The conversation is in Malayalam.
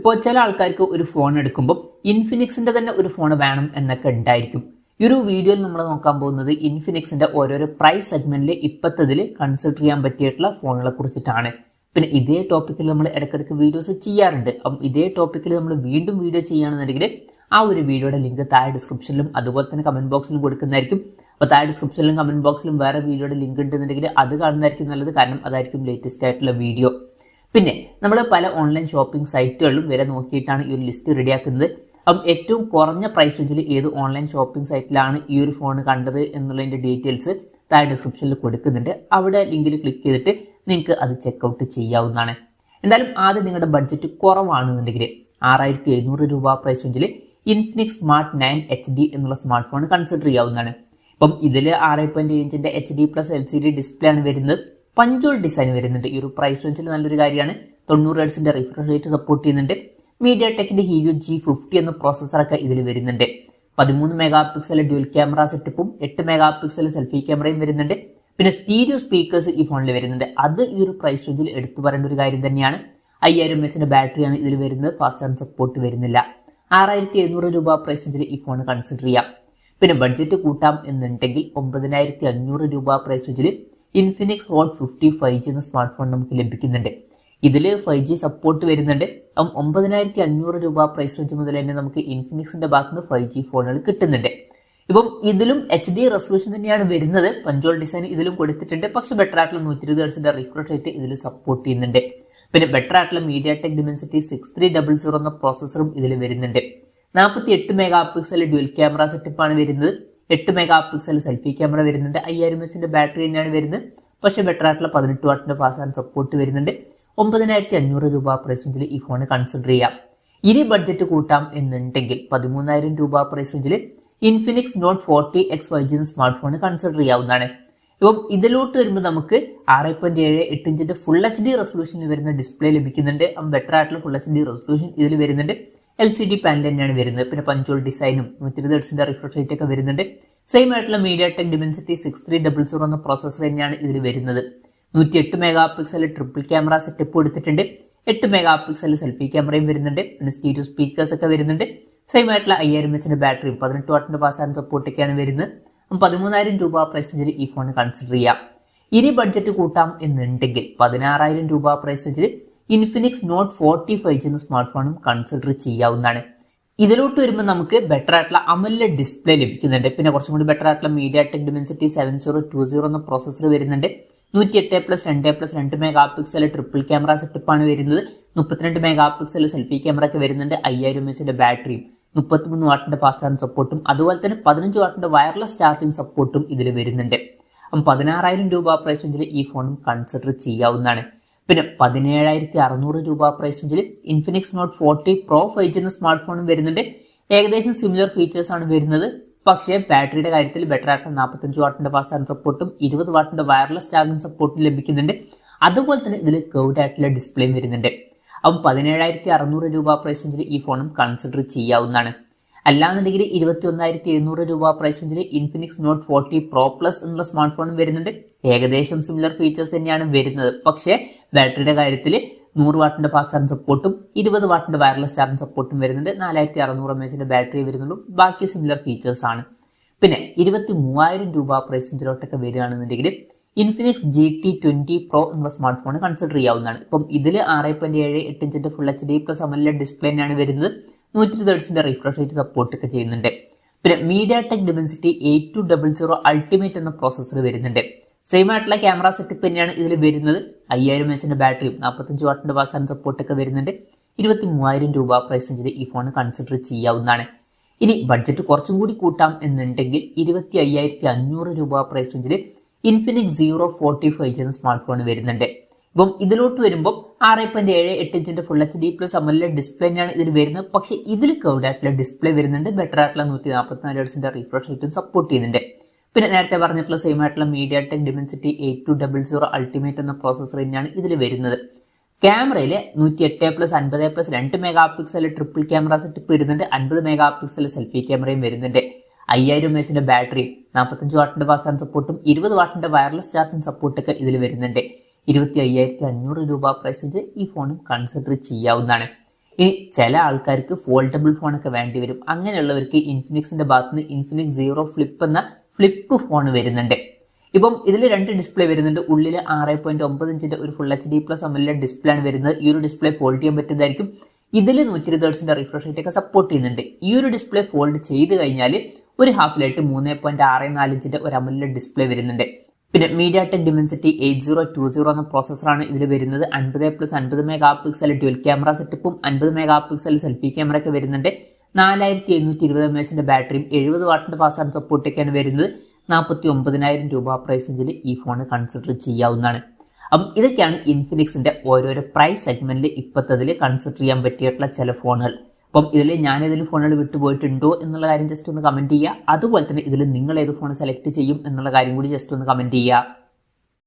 ഇപ്പോൾ ചില ആൾക്കാർക്ക് ഒരു ഫോൺ എടുക്കുമ്പോൾ ഇൻഫിനിക്സിന്റെ തന്നെ ഒരു ഫോൺ വേണം എന്നൊക്കെ ഉണ്ടായിരിക്കും. ഈ ഒരു വീഡിയോയിൽ നമ്മൾ നോക്കാൻ പോകുന്നത് ഇൻഫിനിക്സിന്റെ ഓരോരോ പ്രൈസ് സെഗ്മെന്റിൽ ഇപ്പത്തതിൽ കൺസിഡർ ചെയ്യാൻ പറ്റിയിട്ടുള്ള ഫോണുകളെ കുറിച്ചിട്ടാണ്. പിന്നെ ഇതേ ടോപ്പിക്കിൽ നമ്മൾ ഇടയ്ക്കിടയ്ക്ക് വീഡിയോസ് ചെയ്യാറുണ്ട്. അപ്പം ഇതേ ടോപ്പിക്കിൽ നമ്മൾ വീണ്ടും വീഡിയോ ചെയ്യുകയാണെന്നുണ്ടെങ്കിൽ ആ ഒരു വീഡിയോയുടെ ലിങ്ക് താഴെ ഡിസ്ക്രിപ്ഷനിലും അതുപോലെ തന്നെ കമന്റ് ബോക്സിലും കൊടുക്കുന്നതായിരിക്കും. അപ്പോൾ താഴെ ഡിസ്ക്രിപ്ഷനിലും കമന്റ് ബോക്സിലും വേറെ വീഡിയോയുടെ ലിങ്ക് ഉണ്ടെന്നുണ്ടെങ്കിൽ അത് കാണുന്നതായിരിക്കും നല്ലത്, കാരണം അതായിരിക്കും ലേറ്റസ്റ്റ് ആയിട്ടുള്ള വീഡിയോ. പിന്നെ നമ്മൾ പല ഓൺലൈൻ ഷോപ്പിംഗ് സൈറ്റുകളിലും വില നോക്കിയിട്ടാണ് ഈ ഒരു ലിസ്റ്റ് റെഡിയാക്കുന്നത്. അപ്പം ഏറ്റവും കുറഞ്ഞ പ്രൈസ് റേഞ്ചിൽ ഏത് ഓൺലൈൻ ഷോപ്പിംഗ് സൈറ്റിലാണ് ഈ ഒരു ഫോൺ കണ്ടത് എന്നുള്ളതിൻ്റെ ഡീറ്റെയിൽസ് താഴെ ഡിസ്ക്രിപ്ഷനിൽ കൊടുക്കുന്നുണ്ട്. അവിടെ ലിങ്കിൽ ക്ലിക്ക് ചെയ്തിട്ട് നിങ്ങൾക്ക് അത് ചെക്കൗട്ട് ചെയ്യാവുന്നതാണ്. എന്തായാലും ആദ്യം നിങ്ങളുടെ ബഡ്ജറ്റ് കുറവാണെന്നുണ്ടെങ്കിൽ 6700 രൂപ പ്രൈസ് റേഞ്ചിൽ ഇൻഫിനിക്സ് സ്മാർട്ട് 9 HD എന്നുള്ള സ്മാർട്ട് ഫോൺ കൺസിഡർ ചെയ്യാവുന്നതാണ്. ഇപ്പം ഇതിൽ 6.7 HD+ LCD ഡിസ്പ്ലേ ആണ് വരുന്നത്. പഞ്ചോൾ ഡിസൈൻ വരുന്നുണ്ട്. ഈ ഒരു പ്രൈസ് റേഞ്ചിൽ നല്ലൊരു കാര്യമാണ്. 90 Hz റിഫ്രഷ് റേറ്റ് സപ്പോർട്ട് ചെയ്യുന്നുണ്ട്. MediaTekന്റെ Helio G50 എന്ന പ്രോസസ്സറൊക്കെ ഇതിൽ വരുന്നുണ്ട്. 13 MP ഡ്യുവൽ ക്യാമറ സെറ്റപ്പും 8 MP സെൽഫി ക്യാമറയും വരുന്നുണ്ട്. പിന്നെ സ്റ്റീരിയോ സ്പീക്കേഴ്സ് ഈ ഫോണിൽ വരുന്നുണ്ട്. അത് ഈ ഒരു പ്രൈസ് റേഞ്ചിൽ എടുത്തു പറയേണ്ട ഒരു കാര്യം തന്നെയാണ്. 5000 mAh ബാറ്ററിയാണ് ഇതിൽ വരുന്നത്. ഫാസ്റ്റ് ചാർജ് സപ്പോർട്ട് വരുന്നില്ല. 6700 രൂപ പ്രൈസ് റേഞ്ചിൽ ഈ ഫോൺ കൺസിഡർ ചെയ്യാം. പിന്നെ ബഡ്ജറ്റ് കൂട്ടാം എന്നുണ്ടെങ്കിൽ 9500 രൂപ പ്രൈസ് റേഞ്ചിൽ ഇൻഫിനിക്സ് ഹോട്ട് 50 5G എന്ന സ്മാർട്ട് ഫോൺ നമുക്ക് ലഭിക്കുന്നുണ്ട്. ഇതിൽ 5G സപ്പോർട്ട് വരുന്നുണ്ട്. 9500 രൂപ പ്രൈസ് റേഞ്ച് മുതൽ തന്നെ നമുക്ക് ഇൻഫിനിക്സിന്റെ ഭാഗത്ത് നിന്ന് 5G ഫോണുകൾ കിട്ടുന്നുണ്ട്. ഇപ്പം ഇതിലും HD റെസൊല്യൂഷൻ തന്നെയാണ് വരുന്നത്. പഞ്ചോൾ ഡിസൈൻ ഇതിലും കൊടുത്തിട്ടുണ്ട്. പക്ഷെ ബെറ്റർ ആയിട്ടുള്ള 120 Hz റിഫ്രഷ് റേറ്റ് ഇതിൽ സപ്പോർട്ട് ചെയ്യുന്നുണ്ട്. പിന്നെ ബെറ്റർ ആയിട്ടുള്ള MediaTek Dimensity 6300 എന്ന പ്രോസസ്സറും ഇതിൽ വരുന്നുണ്ട്. 48 MP ഡ്യുവൽ ക്യാമറ സെറ്റപ്പാണ് വരുന്നത്. 8 MP സെൽഫി ക്യാമറ വരുന്നുണ്ട്. 5000 mAh ബാറ്ററി തന്നെയാണ് വരുന്നത്. പക്ഷേ ബെറ്റർ ആയിട്ടുള്ള 18 വാട്ടിന്റെ ഫാസ്റ്റ് ചാർജ് സപ്പോർട്ട് വരുന്നുണ്ട്. 9500 രൂപ പ്രൈസ് റേഞ്ചിൽ ഈ ഫോൺ കൺസിഡർ ചെയ്യാം. ഇനി ബഡ്ജറ്റ് കൂട്ടാം എന്നുണ്ടെങ്കിൽ 13000 രൂപ പ്രൈസ് റേഞ്ചിൽ ഇൻഫിനിക്സ് നോട്ട് 40X 5G എന്ന സ്മാർട്ട് ഫോൺ കൺസിഡർ ചെയ്യാവുന്നതാണ്. ഇപ്പം ഇതിലോട്ട് വരുമ്പോൾ നമുക്ക് 6.78 ഇഞ്ചിന്റെ ഫുൾ HD റെസൊല്യൂഷനിൽ വരുന്ന ഡിസ്പ്ലേ ലഭിക്കുന്നുണ്ട്. ബെറ്റർ ആയിട്ടുള്ള ഫുൾ HD റെസൊല്യൂഷൻ ഇതിൽ വരുന്നുണ്ട്. LCD പാനൽ തന്നെയാണ് വരുന്നത്. പിന്നെ പഞ്ചോൾ ഡിസൈനും 120 Hz റിഫ്രഷ് റേറ്റ് ഒക്കെ വരുന്നുണ്ട്. സെയിം ആയിട്ടുള്ള MediaTek Dimensity 6300 എന്ന പ്രോസസ്സർ തന്നെയാണ് ഇതിൽ വരുന്നത്. 108 MP ട്രിപ്പിൾ ക്യാമറ സെറ്റപ്പ് കൊടുത്തിട്ടുണ്ട്. 8 MP സെൽഫി ക്യാമറയും വരുന്നുണ്ട്. പിന്നെ സ്റ്റീരിയോ സ്പീക്കേഴ്സ് ഒക്കെ വരുന്നുണ്ട്. സെയിം ആയിട്ടുള്ള 5000 mAh ബാറ്ററിയും 18 വാട്ടിന്റെ ഫാസ്റ്റ് ചാർജ് സപ്പോർട്ടൊക്കെയാണ് വരുന്നത്. 13000 രൂപ പ്രൈസ് റേഞ്ചിൽ ഈ ഫോൺ കൺസിഡർ ചെയ്യാം. ഇനി ബഡ്ജറ്റ് കൂട്ടാം എന്നുണ്ടെങ്കിൽ 16000 രൂപ പ്രൈസ് റേഞ്ചിൽ ഇൻഫിനിക്സ് നോട്ട് 40 5G എന്ന സ്മാർട്ട് ഫോണും കൺസിഡർ ചെയ്യാവുന്നതാണ്. ഇതിലോട്ട് വരുമ്പോൾ നമുക്ക് ബെറ്റർ ആയിട്ടുള്ള AMOLED ഡിസ്പ്ലേ ലഭിക്കുന്നുണ്ട്. പിന്നെ കുറച്ചും കൂടി ബെറ്റർ ആയിട്ടുള്ള MediaTek Dimensity 7020 എന്ന പ്രോസസ്സർ വരുന്നുണ്ട്. 108+2+2 MP ട്രിപ്പിൾ ക്യാമറ സെറ്റപ്പാണ് വരുന്നത്. 32 MP സെൽഫി ക്യാമറ ഒക്കെ വരുന്നുണ്ട്. 5000 mAh ബാറ്ററിയും 33 വാട്ടിന്റെ ഫാസ്റ്റ് ചാർജ് സപ്പോർട്ടും അതുപോലെ തന്നെ 15 വാട്ടിന്റെ വയർലെസ് ചാർജിങ് സപ്പോർട്ടും ഇതിൽ വരുന്നുണ്ട്. 16000 രൂപ പ്രൈസ് റേഞ്ചിൽ ഈ ഫോണും കൺസിഡർ ചെയ്യാവുന്നതാണ്. പിന്നെ 17600 രൂപ പ്രൈസ് റേഞ്ചിൽ ഇൻഫിനിക്സ് നോട്ട് 40 Pro 5G എന്ന സ്മാർട്ട് ഫോണും വരുന്നുണ്ട്. ഏകദേശം സിമിലർ ഫീച്ചേഴ്സ് ആണ് വരുന്നത്. പക്ഷേ ബാറ്ററിയുടെ കാര്യത്തിൽ ബെറ്റർ ആയിട്ടുള്ള 45 വാട്ടിന്റെ ഫാസ്റ്റ് ചാർജ് സപ്പോർട്ടും 20 വാട്ടിന്റെ വയർലെസ് ചാർജിങ് സപ്പോർട്ടും ലഭിക്കുന്നുണ്ട്. അതുപോലെ തന്നെ ഇതിൽ കർവ്ഡ് ആയിട്ടുള്ള ഡിസ്പ്ലേയും വരുന്നുണ്ട്. 17600 രൂപ പ്രൈസ് റേഞ്ചിൽ ഈ ഫോണും കൺസിഡർ ചെയ്യാവുന്നതാണ്. അല്ലാന്നുണ്ടെങ്കിൽ 21700 രൂപ പ്രൈസ് റേഞ്ചിൽ ഇൻഫിനിക്സ് നോട്ട് 40 Pro Plus എന്നുള്ള സ്മാർട്ട് ഫോണും വരുന്നുണ്ട്. ഏകദേശം സിമിലർ ഫീച്ചേഴ്സ് തന്നെയാണ് വരുന്നത്. പക്ഷേ ബാറ്ററിയുടെ കാര്യത്തിൽ 100 വാട്ടിന്റെ ഫാസ്റ്റ് ചാർജ് സപ്പോർട്ടും 20 വാട്ടിന്റെ വയർലെസ് ചാർജിങ് സപ്പോർട്ടും വരുന്നുണ്ട്. 4600 mAh ബാറ്ററി വരുന്നുള്ളൂ. ബാക്കി സിമിലർ ഫീച്ചേഴ്സ് ആണ്. പിന്നെ 23000 രൂപ പ്രൈസ് റേഞ്ചിലോട്ടൊക്കെ വരികയാണെന്നുണ്ടെങ്കിൽ ഇൻഫിനിക്സ് GT20 Pro എന്ന സ്മാർട്ട് ഫോൺ കൺസിഡർ ചെയ്യാവുന്നതാണ്. ഇപ്പം ഇതിൽ 6.78 ഇഞ്ചിന്റെ ഫുൾ HD+ AMOLED ഡിസ്പ്ലേ തന്നെയാണ് വരുന്നത്. 120 Hz റിഫ്രഷ് റേറ്റ് സപ്പോർട്ട് ഒക്കെ ചെയ്യുന്നുണ്ട്. പിന്നെ MediaTek Dimensity 8200 Ultimate എന്ന പ്രോസസ്സർ വരുന്നുണ്ട്. സെയിം ആയിട്ടുള്ള ക്യാമറ സെറ്റപ്പ് തന്നെയാണ് ഇതിൽ വരുന്നത്. 5000 mAh ബാറ്ററിയും 45 വാട്ടിന്റെ ഫാസ്റ്റ് ചാർജ് സപ്പോർട്ട് ഒക്കെ വരുന്നുണ്ട്. 23000 രൂപ പ്രൈസ് റേഞ്ചിൽ ഈ ഫോൺ കൺസിഡർ ചെയ്യാവുന്നതാണ്. ഇനി ബഡ്ജറ്റ് കുറച്ചും കൂടി കൂട്ടാം എന്നുണ്ടെങ്കിൽ 25500 രൂപ പ്രൈസ് റേഞ്ചിൽ ഇൻഫിനിക്സ് Zero 40 5G എന്ന സ്മാർട്ട് ഫോൺ വരുന്നുണ്ട്. ഇപ്പം ഇതിലോട്ട് വരുമ്പോൾ 6.78 ഇഞ്ചിന്റെ ഫുൾ HD+ AMOLED ഡിസ്പ്ലേ തന്നെയാണ് ഇതിൽ വരുന്നത്. പക്ഷേ ഇതിൽ കർവ്ഡ് ആയിട്ടുള്ള ഡിസ്പ്ലേ വരുന്നുണ്ട്. ബെറ്റർ ആയിട്ടുള്ള 144 Hz റിഫ്രഷ് റേറ്റും സപ്പോർട്ട് ചെയ്യുന്നുണ്ട്. പിന്നെ നേരത്തെ പറഞ്ഞിട്ടുള്ള സെയിം ആയിട്ടുള്ള MediaTek Dimensity 8200 Ultimate എന്ന പ്രോസസ്സർ തന്നെയാണ് ഇതിൽ വരുന്നത്. ക്യാമറയിൽ 108+50+2 MP ട്രിപ്പിൾ ക്യാമറ സെറ്റപ്പ് വരുന്നുണ്ട്. 50 MP സെൽഫി ക്യാമറയും വരുന്നുണ്ട്. 5000 mAh ബാറ്ററിയും 45 വാട്ടിന്റെ ഫാസ്റ്റ് ചാർജ് സപ്പോർട്ടും 20 വാട്ടിന്റെ വയർലെസ് ചാർജിങ് സപ്പോർട്ടൊക്കെ ഇതിൽ വരുന്നുണ്ട്. 25500 രൂപ പ്രൈസ് ഈ ഫോണും കൺസിഡർ ചെയ്യാവുന്നതാണ്. ഇനി ചില ആൾക്കാർക്ക് ഫോൾഡബിൾ ഫോണൊക്കെ വേണ്ടി വരും. അങ്ങനെയുള്ളവർക്ക് ഇൻഫിനിക്സിന്റെ ഭാഗത്ത് നിന്ന് ഇൻഫിനിക്സ് 0 ഫ്ലിപ്പ് എന്ന ഫ്ലിപ്പ് ഫോൺ വരുന്നുണ്ട്. ഇപ്പം ഇതിൽ 2 ഡിസ്പ്ലേ വരുന്നുണ്ട്. ഉള്ളിൽ 6.9 ഇഞ്ചിന്റെ ഒരു ഫുൾ HD+ AMOLED ഡിസ്പ്ലേ ആണ് വരുന്നത്. ഈ ഒരു ഡിസ്പ്ലേ ഫോൾഡ് ചെയ്യാൻ പറ്റുന്നതായിരിക്കും. ഇതിൽ 120 ഹെർട്സിന്റെ റിഫ്രഷ് റേറ്റ് ഒക്കെ സപ്പോർട്ട് ചെയ്യുന്നുണ്ട്. ഈ ഒരു ഡിസ്പ്ലേ ഫോൾഡ് ചെയ്ത് കഴിഞ്ഞാൽ ഒരു ഹാഫിലായിട്ട് 3.64 ഇഞ്ചിന്റെ ഒരു AMOLED ഡിസ്പ്ലേ വരുന്നുണ്ട്. പിന്നെ MediaTek Dimensity 8020 എന്ന പ്രോസസ്സറാണ് ഇതിൽ വരുന്നത്. 50+50 മെഗാ ഡ്യുവൽ ക്യാമറ സെറ്റപ്പും 50 മെഗാ സെൽഫി ക്യാമറ ഒക്കെ വരുന്നുണ്ട്. 4720 mAh ബാറ്ററിയും 70 വാട്ടിന്റെ ഫാസ്റ്റ് ചാർജ് സപ്പോർട്ടൊക്കെയാണ് വരുന്നത്. 49,000 രൂപ പ്രൈസ് റേഞ്ചിൽ ഈ ഫോൺ കൺസിഡർ ചെയ്യാവുന്നതാണ്. അപ്പം ഇതൊക്കെയാണ് ഇൻഫിനിക്സിന്റെ ഓരോരോ പ്രൈസ് സെഗ്മെന്റിൽ ഇപ്പോഴത്തതിൽ കൺസിഡർ ചെയ്യാൻ പറ്റിയിട്ടുള്ള ചില ഫോണുകൾ. അപ്പം ഇതിൽ ഞാൻ ഏതെങ്കിലും ഫോണുകൾ വിട്ടുപോയിട്ടുണ്ടോ എന്നുള്ള കാര്യം ജസ്റ്റ് ഒന്ന് കമന്റ് ചെയ്യുക. അതുപോലെ തന്നെ ഇതിൽ നിങ്ങൾ ഏത് ഫോൺ സെലക്ട് ചെയ്യും എന്നുള്ള കാര്യം കൂടി ജസ്റ്റ് ഒന്ന് കമന്റ് ചെയ്യുക.